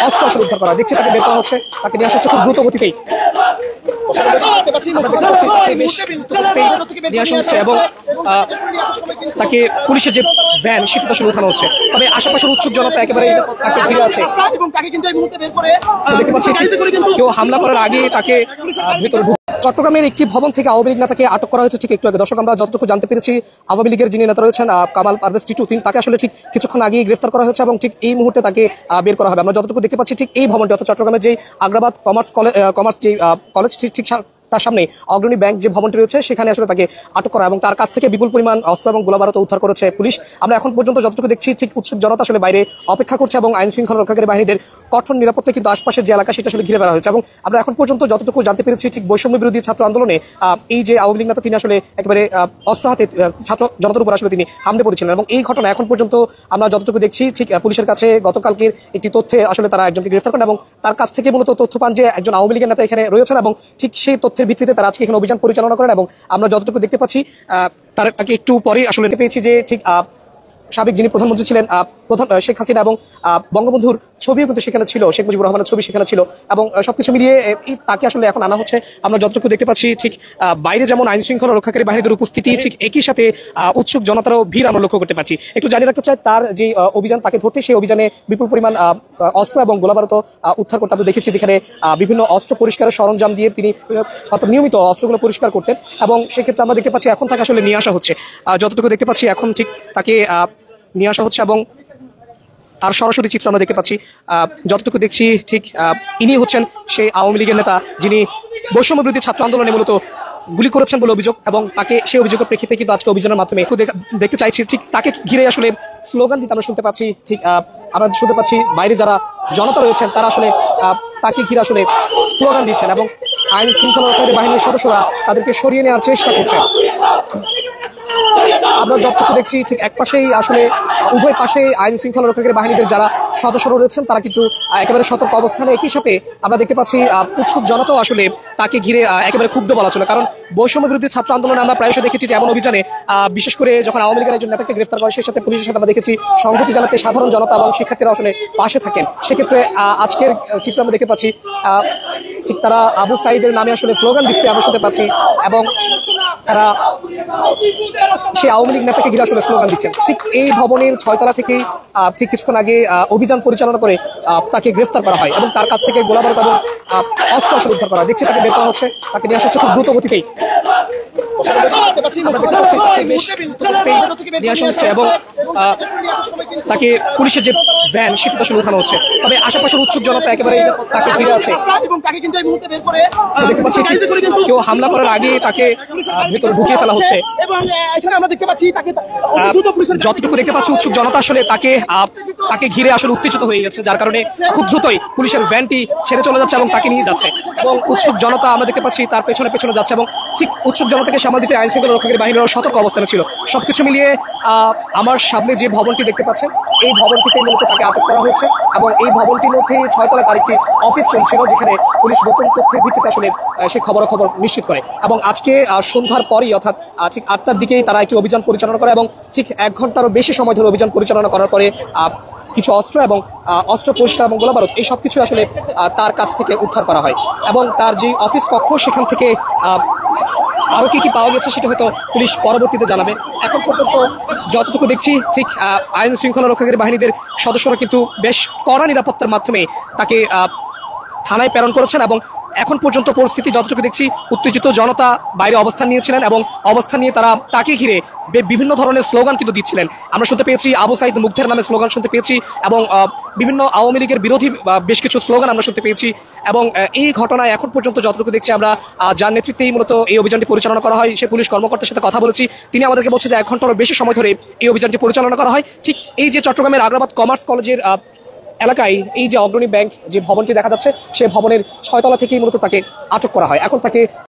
অস্ত্র আসলে উদ্ধার করা, দেখছি তাকে বের করা হচ্ছে, তাকে নিয়ে আসা হচ্ছে খুব দ্রুত গতিতেই নিয়ে আসা হচ্ছে এবং তাকে পুলিশের যে ভ্যান সেটা আসলে উঠানো হচ্ছে। তবে আশেপাশের উৎসুক জনতা একেবারে তাকে ঘিরে আছে, দেখতে পাচ্ছি কেউ হামলা করার আগে তাকে ভেতরে। চট্টগ্রামের একটি ভবন থেকে আওয়ামী লীগ নেতাকে আটক করা হয়েছে ঠিক একটু আগে। দর্শক, আমরা যতটুকু জানতে পেরেছি আওয়ামী লীগের যিনি নেতা রয়েছেন কামাল পারভেজ টিটু, তাকে আসলে ঠিক কিছুক্ষণ আগেই গ্রেফতার করা হয়েছে এবং ঠিক এই মুহূর্তে তাকে বের করা হবে। আমরা যতটুকু দেখতে পাচ্ছি ঠিক এই ভবনটি অর্থাৎ চট্টগ্রামের যে আগ্রাবাদ কমার্স যে কলেজ ঠিক তার সামনে অগ্রণী ব্যাংক যে ভবনটি রয়েছে সেখানে আসলে তাকে আটক করা এবং তার কাছ থেকে বিপুল পরিমাণ অস্ত্র এবং গোলাবারুদ উদ্ধার করেছে পুলিশ। আমরা এখন পর্যন্ত যতটুকু দেখছি ঠিক উৎসুক জনতা আসলে বাইরে অপেক্ষা করছে এবং আইন শৃঙ্খলা রক্ষাকারী বাহিনীদের কঠোর নিরাপত্তা কিন্তু আশপাশের যে এলাকা সেটা আসলে ঘিরে ফেলা হয়েছে। এবং আমরা এখন পর্যন্ত যতটুকু জানতে পেরেছি ঠিক বৈষম্য বিরোধী ছাত্র আন্দোলনে এই যে আওয়ামী লীগ নেতা তিনি আসলে একেবারে অস্ত্র হাতে ছাত্র জনতার উপর আসলে তিনি হামলে পড়েছিলেন এবং এই ঘটনা এখন পর্যন্ত আমরা যতটুকু দেখছি ঠিক পুলিশের কাছে গতকালকের একটি তথ্যে আসলে তারা একজনকে গ্রেফতার করেন এবং তার কাছ থেকে মূলত তথ্য পান যে একজন আওয়ামী লীগের নেতা এখানে রয়েছেন এবং ঠিক সেই তথ্যের ভিত্তিতে তারা আজকে এখানে অভিযান পরিচালনা করেন। এবং আমরা যতটুকু দেখতে পাচ্ছি তাকে একটু পরে আসলে পেয়েছি যে ঠিক সাবেক যিনি প্রধানমন্ত্রী ছিলেন শেখ হাসিনা এবং বঙ্গবন্ধুর ছবিও কিন্তু সেখানে ছিল, শেখ মুজিবুর রহমানের ছবি সেখানে ছিল এবং সবকিছু মিলিয়ে তাকে আসলে এখন আনা হচ্ছে। আমরা যতটুকু দেখতে পাচ্ছি ঠিক বাইরে যেমন আইন শৃঙ্খলা রক্ষাকারী বাহিনীদের উপস্থিতি ঠিক একই সাথে উৎসুক জনতারও ভিড় আমরা লক্ষ্য করতে পারছি। একটু জানিয়ে রাখতে চাই তার যে অভিযান তাকে ধরতে সেই অভিযানে বিপুল পরিমাণ অস্ত্র এবং গোলাবারুদ উদ্ধার করতে আমরা দেখেছি, যেখানে বিভিন্ন অস্ত্র পরিষ্কারের সরঞ্জাম দিয়ে তিনি নিয়মিত অস্ত্রগুলো পরিষ্কার করতেন এবং সেক্ষেত্রে আমরা দেখতে পাচ্ছি এখন তাকে আসলে নিয়ে আসা হচ্ছে। যতটুকু দেখতে পাচ্ছি এখন ঠিক তাকে নিয়ে আসা হচ্ছে এবং তার সরাসরি চিত্র আমরা দেখতে পাচ্ছি। যতটুকু দেখছি ঠিক ইনি হচ্ছেন সেই আওয়ামী লীগের নেতা যিনি বৈষম্য বিরোধী ছাত্র আন্দোলনে মূলত গুলি করেছেন বলে অভিযোগ এবং তাকে সেই অভিযোগের প্রেক্ষিতে কিন্তু আজকে অভিযানের মাধ্যমে দেখতে চাইছি ঠিক তাকে ঘিরে আসলে স্লোগান দিতে আমরা শুনতে পাচ্ছি। ঠিক আমরা শুনতে পাচ্ছি বাইরে যারা জনতা রয়েছেন তারা আসলে তাকে ঘিরে আসলে স্লোগান দিচ্ছেন এবং আইন শৃঙ্খলা রক্ষাকারী বাহিনীর সদস্যরা তাদেরকে সরিয়ে নেওয়ার চেষ্টা করছেন। আমরা যতটুকু দেখছি ঠিক এক পাশেই আসলে উভয় পাশে আইন শৃঙ্খলা রক্ষাকারী বাহিনীদের যারা সদস্যরা রয়েছেন তারা কিন্তু একেবারে সতর্ক অবস্থানে। একই সাথে আমরা দেখতে পাচ্ছি উৎসুক জনতাও আসলে তাকে ঘিরে একেবারে ক্ষুব্ধ বলা চলে, কারণ বৈষম্য বিরোধী ছাত্র আন্দোলনে আমরা প্রায়শই দেখেছি যে এমন অভিযানে বিশেষ করে যখন আওয়ামী লীগের একজন নেতাকে গ্রেফতার করে সেই সাথে পুলিশের সাথে আমরা দেখেছি সংহতি জানাতে সাধারণ জনতা এবং শিক্ষার্থীরা আসলে পাশে থাকেন। সেক্ষেত্রে আজকের চিত্র আমরা দেখতে পাচ্ছি ঠিক তারা আবু সাইদের নামে আসলে স্লোগান দিতে আমরা শুনতে পাচ্ছি এবং তারা সে আওয়ামী লীগ নেতাকে ঘিরে আসলে স্লোগান দিচ্ছেন। ঠিক এই ভবনের 6 তলা থেকেই ঠিক কিছুক্ষণ আগে অভিযান পরিচালনা করে তাকে গ্রেফতার করা হয় এবং তার কাছ থেকে গোলাবারুদ এবং অস্ত্র আসলে উদ্ধার করা, দেখছি তাকে বের করা হচ্ছে, তাকে নিয়ে আসা হচ্ছে খুব দ্রুত গতিতেই নিয়ে আসা হচ্ছে এবং তাকে পুলিশের যে ভ্যান সেটা আসলে উঠানো হচ্ছে। তবে আশেপাশের উৎসুক জনতা একেবারে তাকে ঘিরে আছে, দেখতে পাচ্ছি কেউ হামলা করার আগে তাকে ভেতরে ঢুকিয়ে ফেলা হচ্ছে। যতটুকু দেখতে পাচ্ছি উৎসুক জনতা আসলে তাকে ঘিরে আসলে উত্তেজিত হয়ে গেছে, যার কারণে খুব দ্রুতই পুলিশের ভ্যানটি ছেড়ে চলে যাচ্ছে এবং তাকে নিয়ে যাচ্ছে এবং উৎসুক জনতা আমরা দেখতে পাচ্ছি তার পেছনে পেছনে যাচ্ছে এবং ঠিক উৎসুক জনতাকে সামাল দিতে আইন শৃঙ্খলা রক্ষাকারী বাহিনীর সতর্ক অবস্থানে ছিল। সবকিছু মিলিয়ে আমার সামনে যে ভবনটি দেখতে পাচ্ছেন এই ভবনটিতে মূলত তাকে আটক করা হয়েছে এবং এই ভবনটির মধ্যে 6 তলায় তার একটি অফিস রুম ছিল, যেখানে পুলিশ গোপন তথ্যের ভিত্তিতে আসলে সেই খবর নিশ্চিত করে এবং আজকে সন্ধ্যার পরই অর্থাৎ ঠিক 8টার দিকেই তারা একটি অভিযান পরিচালনা করে এবং ঠিক 1 ঘন্টারও বেশি সময় ধরে অভিযান পরিচালনা করার পরে কিছু অস্ত্র এবং অস্ত্র পরিষ্কার এবং গোলাবারুদ এই সবকিছু আসলে তার কাছ থেকে উদ্ধার করা হয় এবং তার যে অফিস কক্ষ সেখান থেকে আরো কি পাওয়া গেছে সেটা হয়তো পুলিশ পরবর্তীতে জানাবে। এখন পর্যন্ত যতটুকু দেখছি ঠিক আইন শৃঙ্খলা রক্ষাকারী বাহিনীদের সদস্যরা কিন্তু বেশ কড়া নিরাপত্তার মাধ্যমে তাকে থানায় প্রেরণ করেছেন এবং এখন পর্যন্ত পরিস্থিতি যতটুকু দেখছি উত্তেজিত জনতা বাইরে অবস্থান নিয়েছিলেন এবং অবস্থান নিয়ে তারা তাকে ঘিরে বিভিন্ন ধরনের স্লোগান কিন্তু দিচ্ছিলেন। আমরা শুনতে পেয়েছি আবু সাইদ মুগ্ধের নামে স্লোগান শুনতে পেয়েছি এবং বিভিন্ন আওয়ামী লীগের বিরোধী বেশ কিছু স্লোগান আমরা শুনতে পেয়েছি এবং এই ঘটনায় এখন পর্যন্ত যতটুকু দেখছি আমরা যার নেতৃত্বেই মূলত এই অভিযানটি পরিচালনা করা হয় সে পুলিশ কর্মকর্তার সাথে কথা বলেছি, তিনি আমাদেরকে বলছে যে 1 ঘন্টারও বেশি সময় ধরে এই অভিযানটি পরিচালনা করা হয়। ঠিক এই যে চট্টগ্রামের আগ্রাবাদ কমার্স কলেজের এলাকায় এই যে অগ্রণী ব্যাংক যে ভবনটি দেখা যাচ্ছে সেই ভবনের 6 তলা থেকেই মূলত তাকে আটক করা হয়। এখন তাকে